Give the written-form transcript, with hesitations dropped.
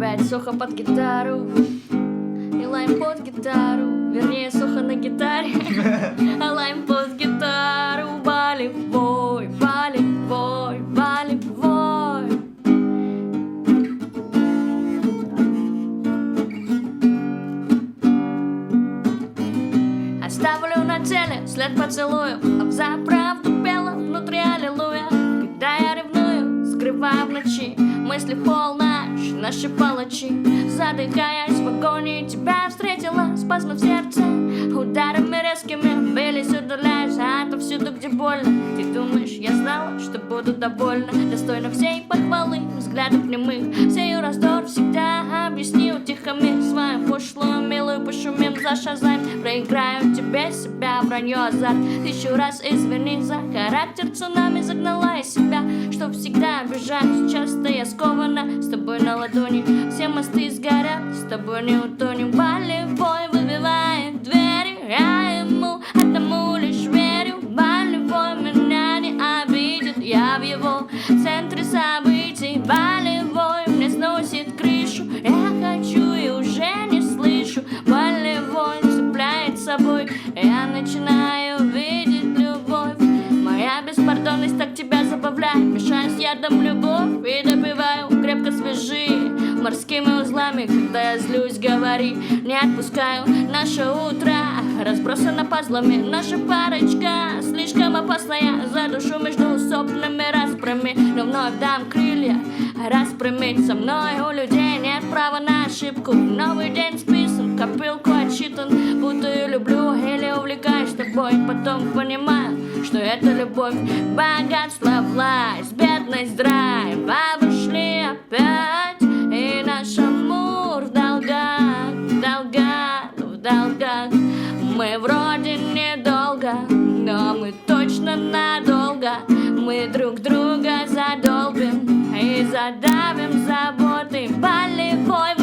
опять сухо под гитару. И лайм под гитару, вернее сухо на гитаре. А лайм под гитару. Болевой, болевой, болевой. Оставлю на теле след поцелую, а взаправду пела внутри аллилуйя. Когда я ревную, скрываю в ночи мысли в полночь, наши палачи. Задыхаясь в агонии, тебя встретила, спазмы в сердце ударами резкими бились, удаляясь отовсюду, где больно. Ты думаешь, я знала, что буду довольна, достойна всей похвалы, взглядов немых. Сею раздор, всегда объяснил тихо мир свою пошлую, милую, пошумим за шазайм. Проиграю тебе себя, вранье, азарт. Тысячу раз извини за характер, цунами загнала из себя, чтоб всегда бежать. Часто я скована с тобой на ладони, все мосты сгорят, с тобой не утонем. Болевой выбивает двери, я ему одному лишь верю. Болевой меня не обидит, я в его центре событий. Болевой мне сносит крышу, я хочу и уже не слышу. Болевой цепляет собой, я начинаю видеть любовь. Моя беспардонность так тебя забавляет, мешаю с ядом любовь и добиваю крепко свежи морскими узлами. Когда я злюсь, говори, не отпускаю. Наше утро разбросано пазлами, наша парочка слишком опасная. За душу между усопленными распрями, но вновь дам крылья распрямить. Со мной у людей нет права на ошибку. Новый день списан, копилку отчитан, будто я люблю или увлекаюсь тобой. Потом понимаю, что это любовь. Богатство, власть, бедность, драйв, а вышли опять. И наш амур в долгах, в долгах, в долгах. Мы вроде недолго, но мы точно надолго. Мы друг друга задолбим и задавим заботы. Болевой